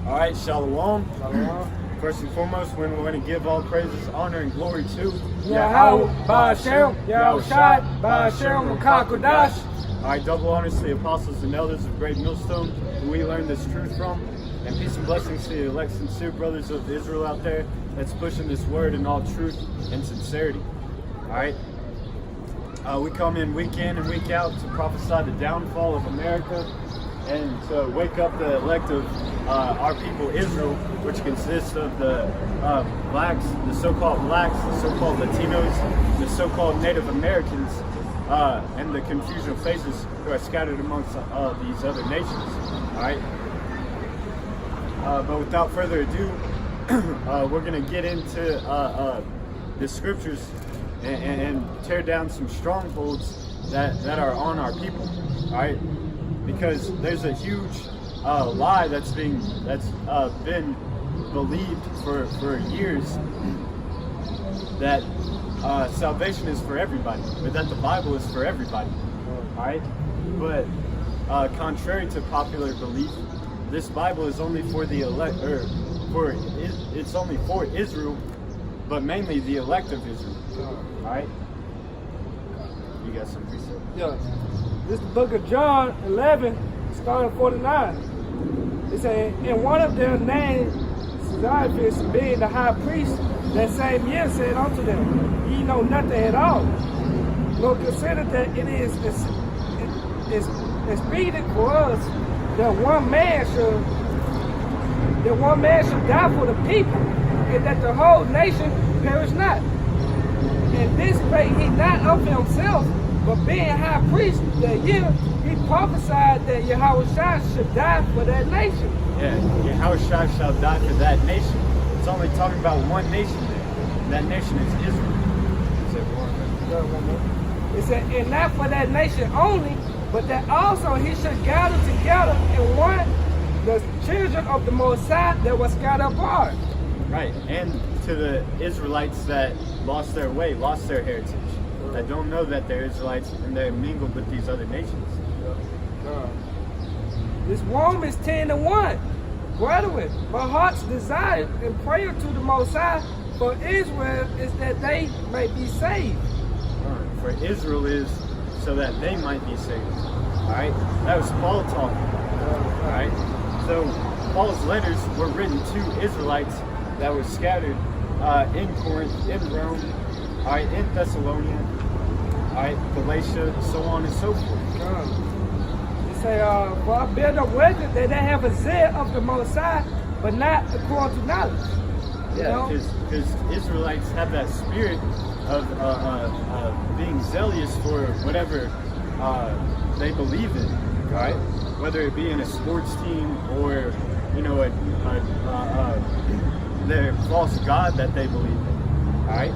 All right, shalom. Shalom. First and foremost, we want to give all praises, honor, and glory to Yahweh, Ba'ashem, Yahushai, Ba'ashem, Makakodash. All right, double honors to the apostles and elders of Great Millstone, who we learned this truth from. And peace and blessings to the elect sincere brothers of Israel out there that's pushing this word in all truth and sincerity. All right. We come in and week out to prophesy the downfall of America and to wake up the elect of our people Israel, which consists of the blacks, the so-called Latinos, the so-called Native Americans, and the confusion of faces who are scattered amongst these other nations. All right. But without further ado, we're going to get into the scriptures and tear down some strongholds that are on our people, all right? Because there's a huge lie that's been believed for years that salvation is for everybody, or that the Bible is for everybody, all right? But contrary to popular belief, this Bible is only for the elect, it's only for Israel, but mainly the elect of Israel. All right? You got some precept? Yeah. This is the book of John 11, starting 49. It says, and one of them named Caiaphas, being the high priest, that same year said unto them, ye know nothing at all, nor consider that it is expedient for us that one man should die for the people, and that the whole nation perish not. And this spake he not of himself, but being high priest that year, he prophesied that Yahushua should die for that nation. Yeah, Yahushua shall die for that nation. It's only talking about one nation there. That nation is Israel. It said, and not for that nation only, but that also he should gather together in one the children of the Most High that was scattered apart. Right, and to the Israelites that lost their way, lost their heritage, that don't know that they're Israelites and they're mingled with these other nations. This Romans 10:1. Brethren, my heart's desire and prayer to the Most High for Israel is that they may be saved. For Israel is so that they might be saved. Alright? That was Paul talking. Alright? So Paul's letters were written to Israelites that were scattered in Corinth, in Rome, alright, in Thessalonica, alright, Galatia, so on and so forth. They say, for I bear no record that they have a zeal of the Most High, but not according to knowledge. Yeah, because Israelites have that spirit of being zealous for whatever they believe in, right? Whether it be in a sports team or, you know, their false god that they believe in, all right?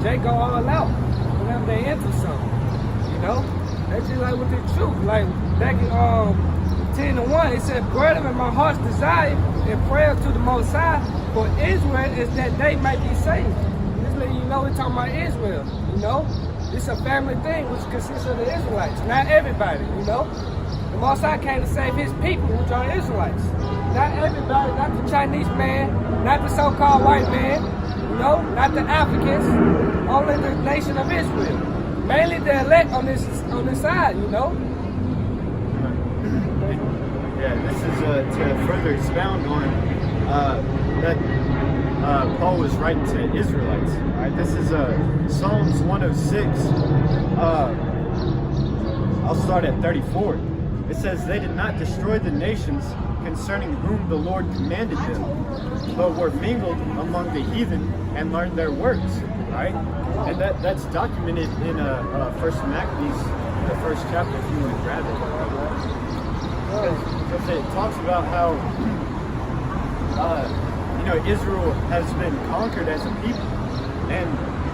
They go all out whenever they enter something, you know? That's just like with the truth. Like back in 10:1, it said, brethren, my heart's desire and prayer to the Most High for Israel is that they might be saved. You know, we're talking about Israel, you know? It's a family thing which consists of the Israelites, not everybody, you know? The Most High came to save his people, which are Israelites. Not everybody, not the Chinese man, not the so-called white man, you know, not the Africans, only the nation of Israel. Mainly the elect on this side, you know? Yeah, this is to further expound on that Paul was writing to Israelites. All right, this is Psalms 106. I'll start at 34. It says, they did not destroy the nations concerning whom the Lord commanded them, but were mingled among the heathen and learned their works. Right? And that's documented in First Maccabees, the first chapter, if you want to grab it. Because it talks about how you know, Israel has been conquered as a people, and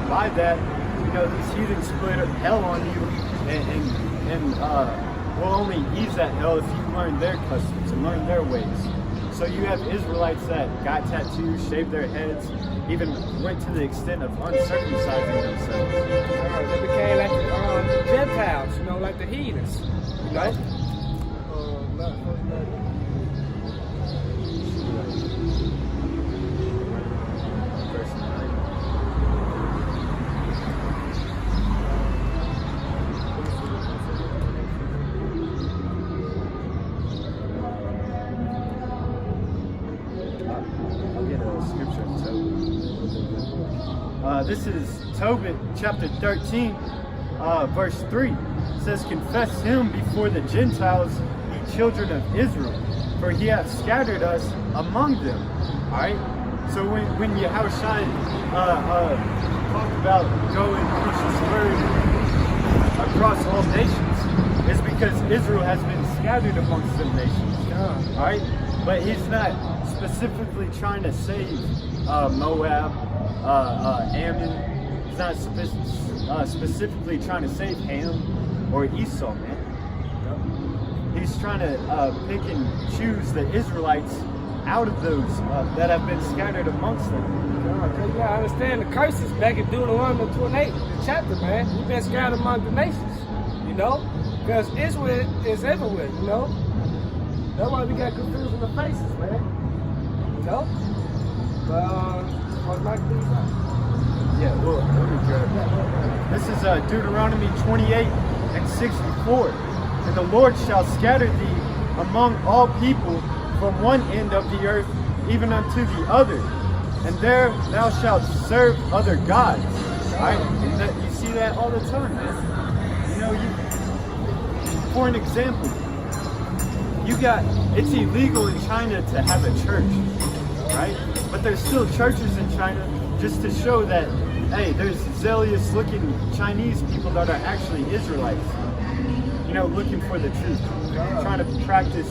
by that, you know, these heathens put hell on you, and will only ease that hell if you learn their customs and learn their ways. So you have Israelites that got tattoos, shaved their heads, even went to the extent of uncircumcising themselves. They became like the Gentiles, you know, like the heathens, you know? This is Tobit chapter 13, verse 3. It says, confess him before the Gentiles, ye children of Israel, for he hath scattered us among them. All right? So when Yahushua talked about go and preach this word across all nations, it's because Israel has been scattered amongst them nations. All right? But he's not specifically trying to save Moab, Ammon. He's not specifically trying to save Ham or Esau, man. He's trying to pick and choose the Israelites out of those that have been scattered amongst them. You gotta understand the curses back in Deuteronomy 28, the chapter, man. We've been scattered among the nations, you know? Because Israel is everywhere, you know? That's why we got confused in the faces, man. You know? But, what's my thing? Yeah, well, let me grab that. This is Deuteronomy 28 and 64. And the Lord shall scatter thee among all people from one end of the earth even unto the other. And there thou shalt serve other gods. Right? And that, you see that all the time, man. You know, for an example, it's illegal in China to have a church, right? But there's still churches in China just to show that, hey, there's zealous looking Chinese people that are actually Israelites, you know, looking for the truth, trying to practice,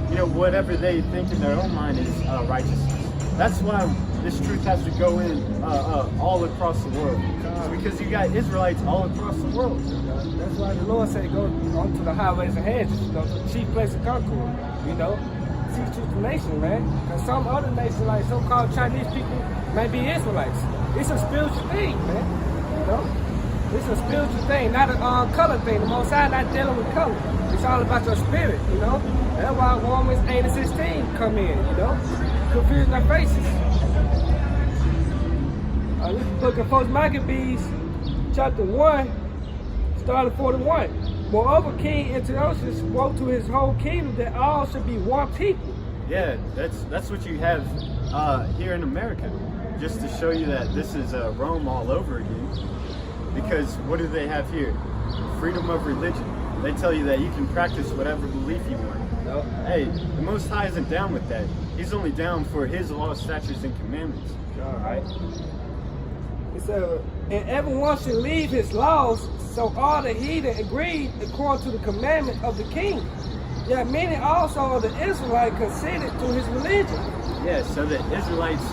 you know, whatever they think in their own mind is righteousness. That's why this truth has to go in all across the world. It's because you got Israelites all across the world. That's why the Lord said go onto the highways and hedges, you know, the chief place of concord, you know. Teach the nation, man. Because some other nations, like so-called Chinese people, may be Israelites. It's a spiritual thing, man. You know? It's a spiritual thing, not a color thing. The Most High not dealing with color. It's all about your spirit, you know? That's why Romans 8 and 16 come in, you know? Confusing our faces. This is the book of 1 Maccabees, chapter 1, starting 41. Moreover, King Antiochus spoke to his whole kingdom that all should be one people. Yeah, that's what you have here in America, just to show you that this is Rome all over again. Because what do they have here? Freedom of religion. They tell you that you can practice whatever belief you want. No. Hey, the Most High isn't down with that. He's only down for his laws, statutes, and commandments. All right. It said, and everyone should leave his laws, so all the heathen agreed according to the commandment of the king. Yet many also of the Israelites consented to his religion. Yeah, so the Israelites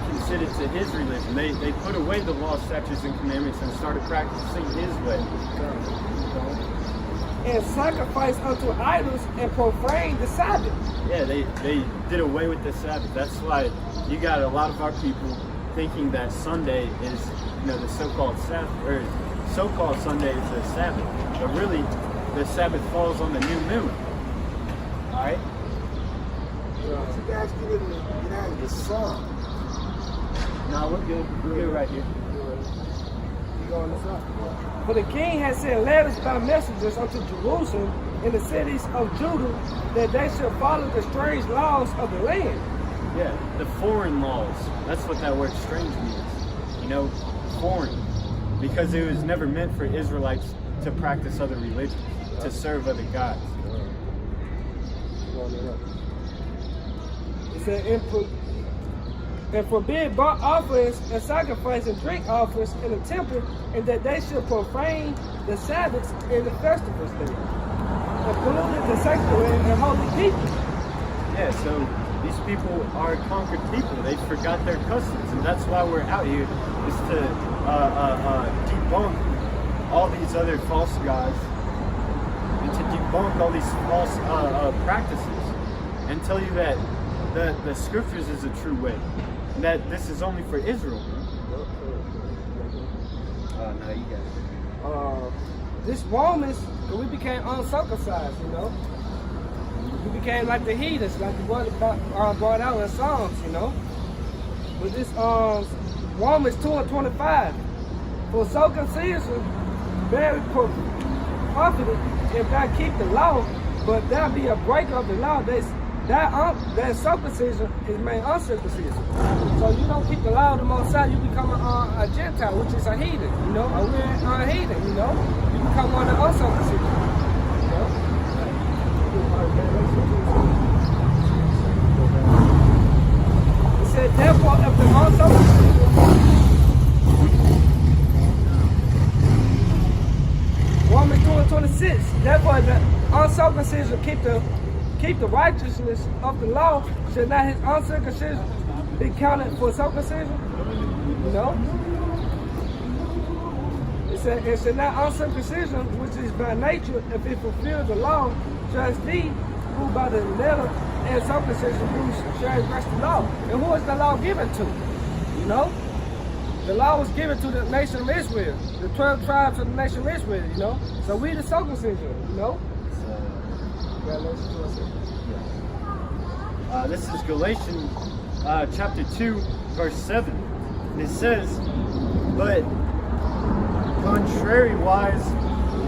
consented to his religion. They put away the law, statutes, and commandments and started practicing his way. And sacrifice unto idols and profane the Sabbath. Yeah, they did away with the Sabbath. That's why you got a lot of our people thinking that Sunday is, you know, the so-called Sabbath, or so-called Sunday is the Sabbath. But really, the Sabbath falls on the new moon. All right? You guys get out of the sun. No, we're good. We're good right here. You going this up? For the king had sent letters by messengers unto Jerusalem and the cities of Judah that they should follow the strange laws of the land. Yeah, the foreign laws. That's what that word strange means. You know, foreign. Because it was never meant for Israelites to practice other religions, to serve other gods. It said, and forbid burnt offerings and sacrifice and drink offerings in the temple, and that they should profane the Sabbaths and the festivals there, and polluted the sanctuary and holy people. Yeah, so these people are conquered people. They forgot their customs, and that's why we're out here, is to debunk all these other false gods, and to debunk all these false practices, and tell you that the scriptures is a true way, and that this is only for Israel. No, you got it. This Romans, we became uncircumcised, you know. We became like the heathens, like the one brought out in Psalms, you know. But this Romans 2 and 25, for circumcision very profited if thou keep the law, but thou be a breaker of the law, they that circumcision is made uncircumcision. So you don't keep the law of the Most High, you become a Gentile, which is a heathen, you know, a heathen, you know. You become one of the uncircumcision, you know. It said, therefore, if the uncircumcision, Romans 2:26, therefore, if the uncircumcision keep the righteousness of the law, should not his uncircumcision be counted for circumcision? You know? It said, it should not uncircumcision, which is by nature, if it fulfills the law, judge thee, who by the letter and circumcision who transgress the law. And who is the law given to? You know? The law was given to the nation of Israel, the 12 tribes of the nation of Israel, you know? So we the circumcision, you know? This is Galatians chapter 2, verse 7. And it says, but contrariwise,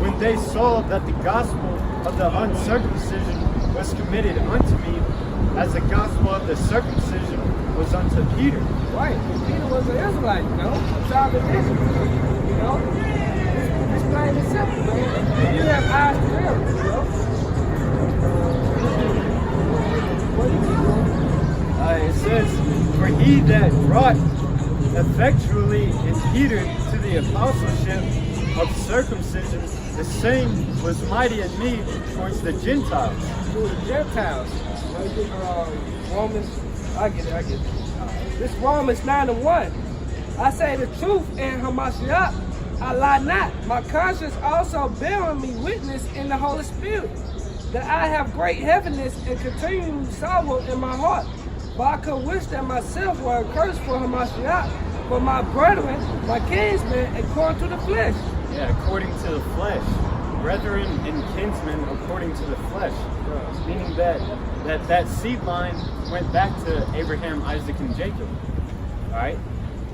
when they saw that the gospel of the uncircumcision was committed unto me, as the gospel of the circumcision was unto Peter. Right, Peter was an Israelite, you know? A child of Israel, you know? It's plain and simple, man. You have eyes to read, you know? It says, for he that brought effectually impeded to the apostleship of circumcision, the same was mighty in me towards the Gentiles. To the Gentiles. Romans, I get it. This Romans 9:1. I say the truth in Hamashiach, I lie not. My conscience also bearing me witness in the Holy Spirit, that I have great heaviness and continual sorrow in my heart. For I could wish that myself were accursed for Hamashiach, for my brethren, my kinsmen, according to the flesh. Yeah, according to the flesh. Brethren and kinsmen according to the flesh. Yeah. Meaning that seed line went back to Abraham, Isaac, and Jacob. Alright?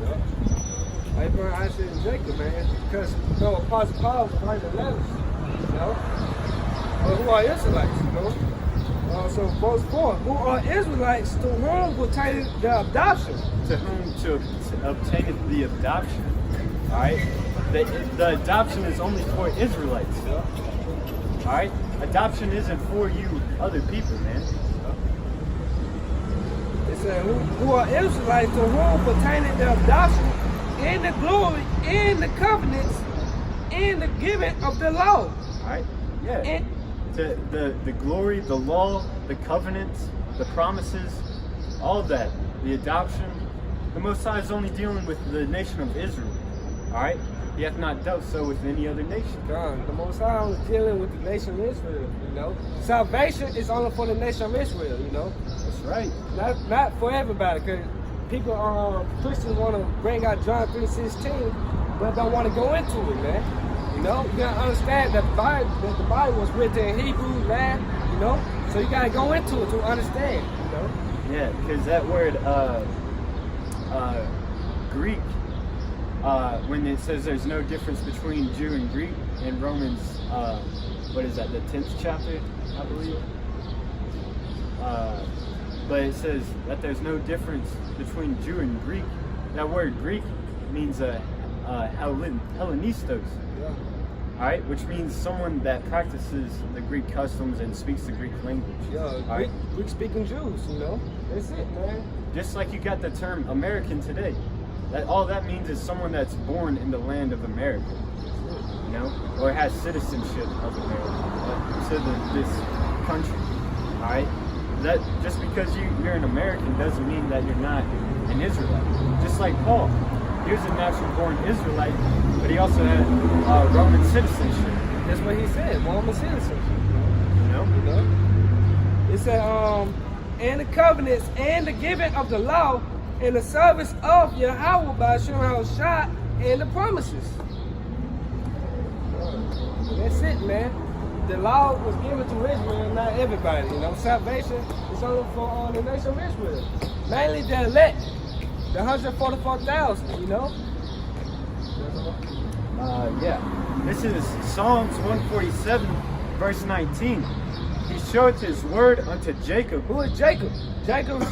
Yeah. Abraham, Isaac, and Jacob, man. Because, you know, Apostle Paul was writing letters, you know? But who are Israelites, you know? So verse 4, who are Israelites to whom pertained the adoption? To whom to obtain the adoption. Alright? The adoption is only for Israelites. Yeah. Alright? Adoption isn't for you other people, man. It said, who are Israelites to whom pertaining the adoption in the glory, in the covenants, in the giving of the law. Alright? Yeah. The glory, the law, the covenants, the promises, all of that, the adoption. The Most High is only dealing with the nation of Israel. Alright? He hath not dealt so with any other nation. God, the Most High was dealing with the nation of Israel, you know. Salvation is only for the nation of Israel, you know. That's right. Not for everybody, because people, Christians want to bring out John 3:16, but don't want to go into it, man. You know, you gotta understand that the Bible was written in Hebrew, man, you know. So you gotta go into it to understand, you know. Yeah, because that word Greek, when it says there's no difference between Jew and Greek in Romans, what is that, the 10th chapter, I believe? But it says that there's no difference between Jew and Greek. That word Greek means Hellenistos. Yeah. Alright, which means someone that practices the Greek customs and speaks the Greek language. Yeah, Greek speaking Jews, you know. That's it, man. Just like you got the term American today. All that means is someone that's born in the land of America. You know? Or has citizenship of America. To this country. Alright? That just because you're an American doesn't mean that you're not an Israelite. Just like Paul. He was a natural born Israelite, but he also had Roman citizenship. That's what he said, Roman citizenship. You know? It said, and the covenants and the giving of the law and the service of Yahweh by Shemel Shah and the promises. That's it, man. The law was given to Israel, not everybody. You know, salvation is only for the nation of Israel. Mainly the elect, the 144,000. You know. Yeah. This is Psalms 147, verse 19. He showeth his word unto Jacob. Who is Jacob? Jacob's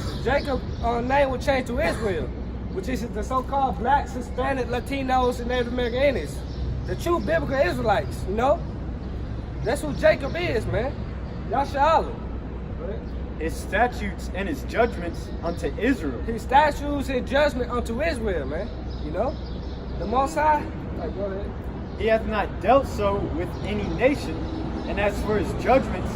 name was changed to Israel, which is the so-called blacks, Hispanic, Latinos, and Native American Indians. The true biblical Israelites, you know? That's who Jacob is, man. Yasha'Allah. His statutes and his judgments unto Israel. His statutes and judgment unto Israel, man. You know? The Most High, like, go ahead. He hath not dealt so with any nation, and as for his judgments,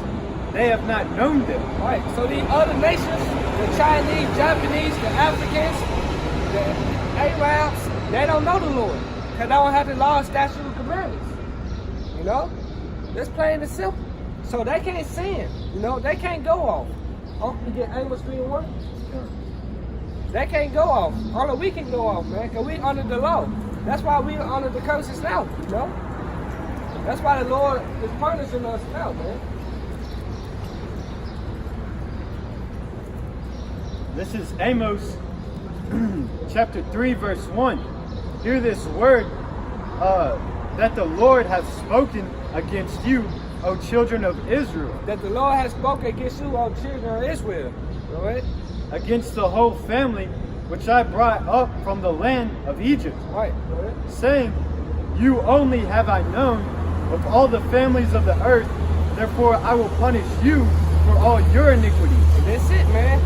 they have not known them. Right, so these other nations, the Chinese, Japanese, the Africans, the Arabs, they don't know the Lord. Because they don't have the law, statutes, and commandments. You know? That's plain and simple. So they can't sin. You know, they can't go off. Oh, you get Amos 3:1? They can't go off. Only we can go off, man, because we under the law. That's why we under the curses now, you know? That's why the Lord is punishing us now, man. This is Amos chapter 3, verse 1. Hear this word that the Lord hath spoken against you, O children of Israel. That the Lord has spoken against you, O children of Israel. All right? Against the whole family which I brought up from the land of Egypt. Right. Saying, you only have I known of all the families of the earth, therefore I will punish you for all your iniquities. That's it, man.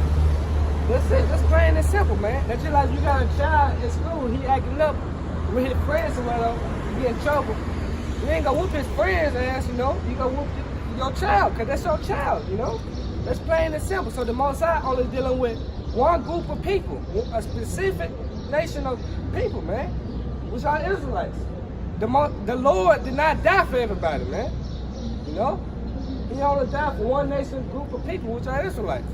That's it. That's plain and simple, man. That's just like you got a child in school, he acting up with his friends or whatever, he in trouble. You ain't gonna whoop his friend's ass, you know. You gonna whoop your child, because that's your child, you know. That's plain and simple. So the Most High only dealing with one group of people, a specific nation of people, man, which are Israelites. The Lord did not die for everybody, man. You know? He only died for one nation, group of people, which are Israelites.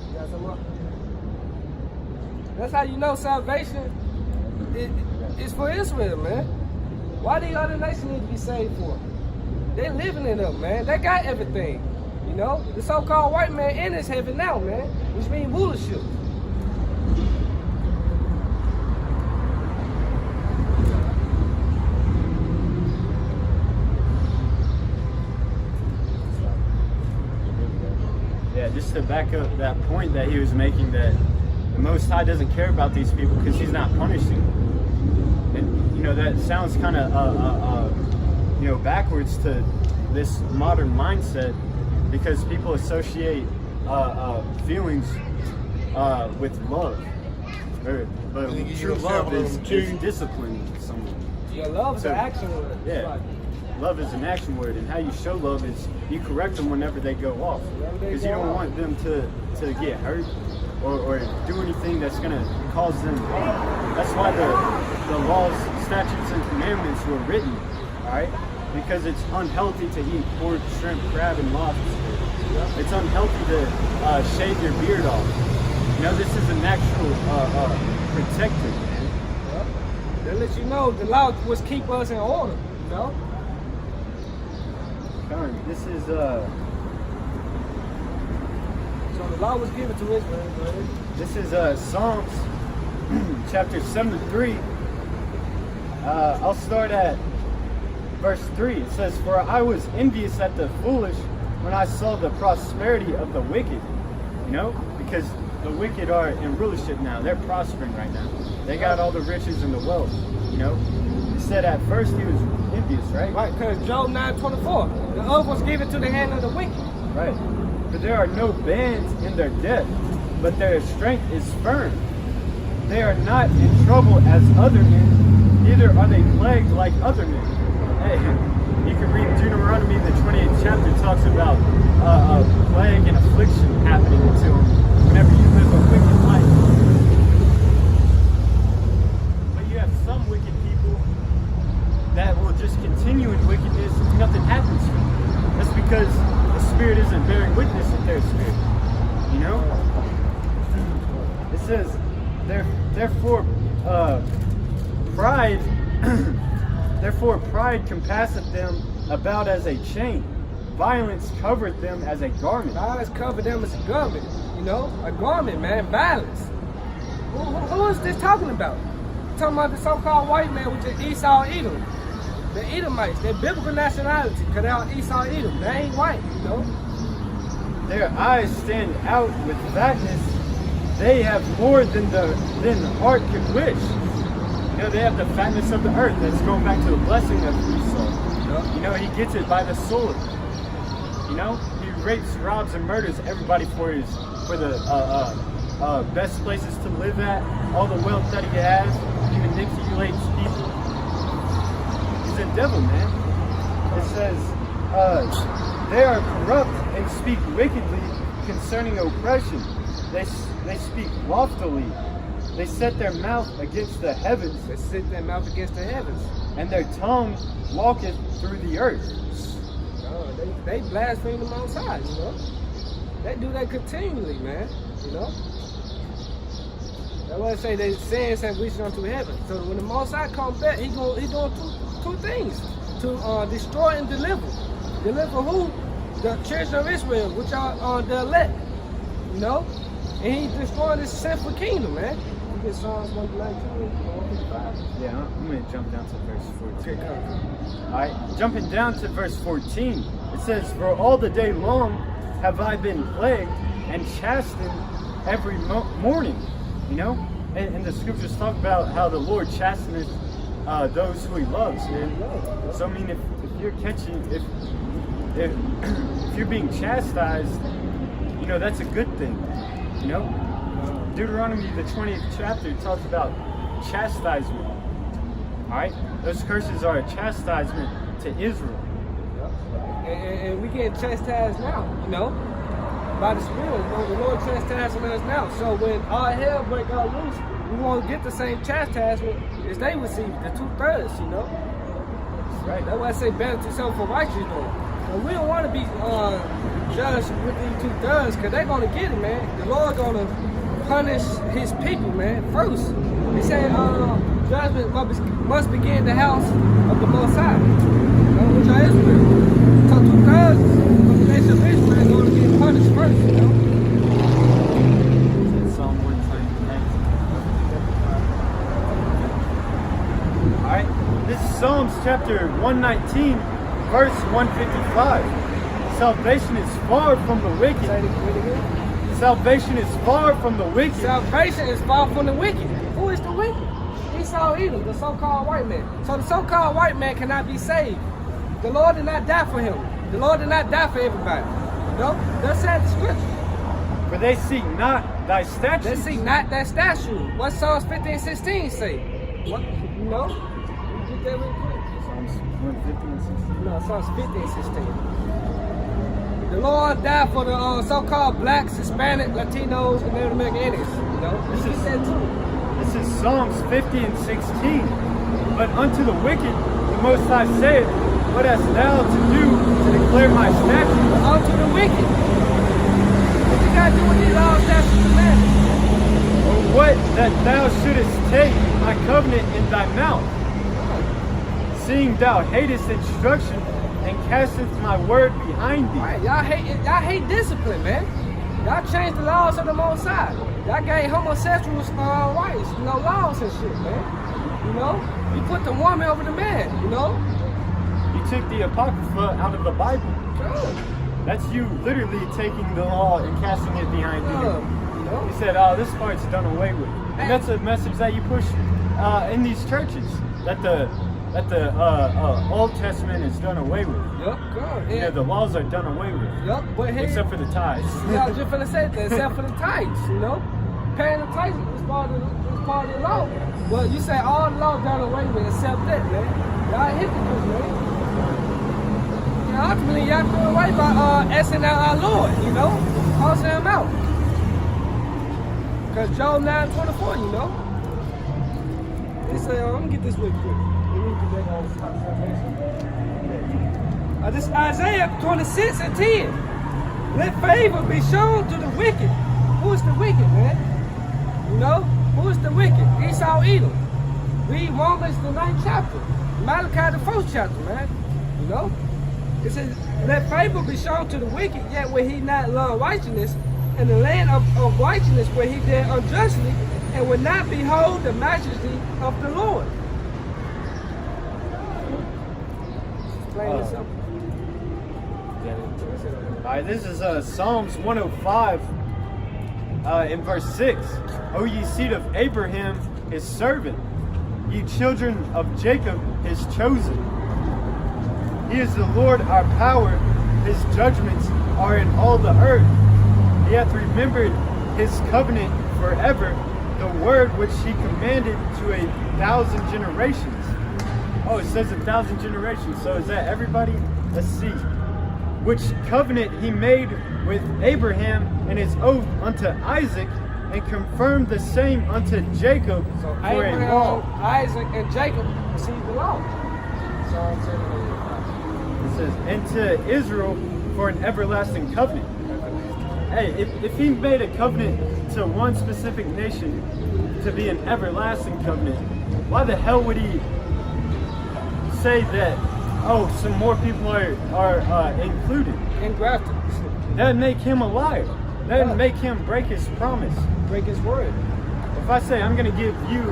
You got some more? That's how you know salvation is for Israel, man. Why do the other nations need to be saved for? They living in them, man. They got everything. You know? The so-called white man in his heaven now, man. Which means rulership. Yeah, just to back up that point that he was making, that the Most High doesn't care about these people because he's not punishing them. And, you know, that sounds kind of, you know, backwards to this modern mindset, because people associate feelings with love. But true love is disciplining someone. Yeah, love is an action word. Yeah. Love is an action word, and how you show love is you correct them whenever they go off, because you don't want them to get hurt or do anything that's going to cause them pain. That's why the laws, statutes, and commandments were written, all right? Because it's unhealthy to eat pork, shrimp, crab, and lobster. It's unhealthy to shave your beard off. You know, this is a natural protector, man. They let you know the law was keep us in order, you know? This is So the law was given to Israel, right? This is Psalms chapter 73. I'll start at verse 3. It says, for I was envious at the foolish when I saw the prosperity of the wicked. You know, because the wicked are in rulership now. They're prospering right now. They got all the riches and the wealth, you know. He said at first he was envious, right? Right, because Job 9:24, the earth was given to the hand of the wicked. Right. For there are no bands in their death, but their strength is firm. They are not in trouble as other men, neither are they plagued like other men. Hey, you can read Deuteronomy, the 28th chapter, talks about plague and affliction happening to them whenever you live a wicked life. But you have some wicked people that will just continue in wickedness and nothing happens to them. That's because the spirit isn't bearing witness with their spirit. You know? It says, therefore pride compasseth them about as a chain. Violence covered them as a garment. Violence covered them as a garment. You know? A garment, man. Violence. Who is this talking about? Talking about the so-called white man, which is Esau Edom. The Edomites, their biblical nationality, because they're on Esau Edom. They ain't white, you know? Their eyes stand out with fatness. They have more than the heart could wish. You know, they have the fatness of the earth. That's going back to the blessing of Esau. You know, he gets it by the sword. You know, he rapes, robs, and murders everybody for the best places to live at, all the wealth that he has, he manipulates people. He's a devil, man. It says, they are corrupt and speak wickedly concerning oppression. They speak loftily. They set their mouth against the heavens. They set their mouth against the heavens. And their tongue walketh through the earth. They blaspheme the Most High, you know? They do that continually, man, you know? That's why I say their sins have reached unto heaven. So when the Most High comes back, he's doing two things. To destroy and deliver. Deliver who? The children of Israel, which are the elect, you know? And he's destroying this sinful kingdom, man. You get Psalms 119, 155. Yeah, I'm going to jump down to verse 14. Okay, Alright, jumping down to verse 14, it says, for all the day long have I been plagued and chastened every morning. You know? And the scriptures talk about how the Lord chasteneth those who he loves, man. So I mean, if you're catching, if you're being chastised, you know, that's a good thing. You know? Deuteronomy, the 20th chapter, talks about chastisement. Alright? Those curses are a chastisement to Israel. And we get chastised now, you know, by the Spirit. You know, the Lord chastising us now. So when all hell break out loose, we won't get the same chastisement as they receive, the 2/3, you know. That's right. That's why I say better to suffer for righteous doing. And we don't want to be judged with these 2/3, because they're going to get it, man. The Lord going to punish his people, man, first. He said judgment must begin the house of the Most High, which are Israel. So 2/3 of the nation of Israel is going to get punished first, you know. Psalm 129. Alright, this is Psalms chapter 119, verse 155. Salvation is far from the wicked. Say it again. Salvation is far from the wicked. Salvation is far from the wicked. Who is the wicked? Esau Edom, the so-called white man. So the so-called white man cannot be saved. The Lord did not die for him. The Lord did not die for everybody. No, that's said the scripture. For they seek not thy statutes. They seek not that statue. What Psalms 15:16 say? What? You know? You get that real quick. Psalms 150 and 16. No, Psalms 15:16. The Lord died for the so-called blacks, Hispanic, Latinos, and Native American Indians. You know? This You is- get that too. This is Psalms 50 and 16. But unto the wicked the Most High saith, what hast thou to do to declare my statutes? But unto the wicked. What you got to do with these laws, statutes, and commandments? Or what that thou shouldest take my covenant in thy mouth, seeing thou hatest instruction and casteth my word behind thee. Right, y'all hate discipline, man. Y'all changed the laws of the Most High. Y'all gave homosexuals rights, you know, laws and shit, man. You know, you put the woman over the man, you know. You took the Apocrypha out of the Bible. Good. That's you literally taking the law and casting it behind You you. know, You said, oh, this part's done away with. And that's a message that you push in these churches, that the Old Testament is done away with. yup, good. You know, the laws are done away with. Yup, but here, Except for the tithes. yeah, I was just finna say that, except for the tithes, you know. Paying the tithes is part of the law. Well, you say all the law done away with except that, man. Y'all hypocrites, man. You know, ultimately, y'all do away by asking our Lord, you know, causing him out. Because Job 9:24, you know. They say, let me get this real quick. Let me get that on salvation. This Isaiah 26:10. Let favor be shown to the wicked. Who is the wicked, man? You know? Who is the wicked? Esau Edom. Read Romans the 9th chapter. Malachi the 1st chapter, man. You know? It says, let favor be shown to the wicked, yet will he not love righteousness, and the land of righteousness where he did unjustly, and will not behold the majesty of the Lord. Plain and simple. All right, this is Psalms 105 in verse 6. O ye seed of Abraham, his servant, ye children of Jacob, his chosen. He is the Lord our power, his judgments are in all the earth. He hath remembered his covenant forever, the word which he commanded to 1,000 generations. Oh, it says 1,000 generations, so is that everybody? Let's see. Which covenant he made with Abraham and his oath unto Isaac, and confirmed the same unto Jacob So for a Abraham, law. Isaac, and Jacob received the law. Psalm 7. It says, and to Israel for an everlasting covenant. Hey, if he made a covenant to one specific nation to be an everlasting covenant, why the hell would he say that, oh, some more people are included? Engrafted. That would make him a liar. That would make him break his promise. Break his word. If I say I'm going to give you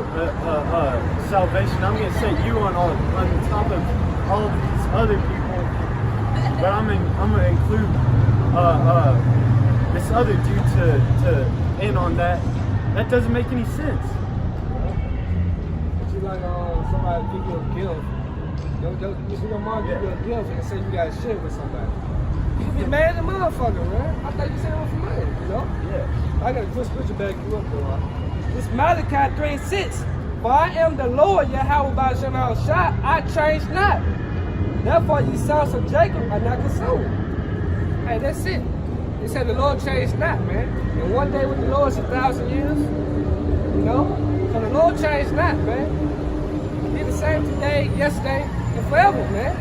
salvation, I'm going to set you on top of all of these other people, but I'm going to include this other dude to in on that. That doesn't make any sense. But you like somebody give you a gift. Your mom give you a gift and say you got shit with somebody. You be mad at the motherfucker, man. I thought you said it was for money, you know? Yeah. I got a good scripture back you up though. This Malachi 3:6. For I am the Lord Yahweh by Shem Shah, I change not. Therefore ye sons of Jacob are not consumed. Hey, that's it. It said the Lord changed not, man. And one day with the Lord is 1,000 years. You know? So the Lord changed not, man. He the same today, yesterday, and forever, man.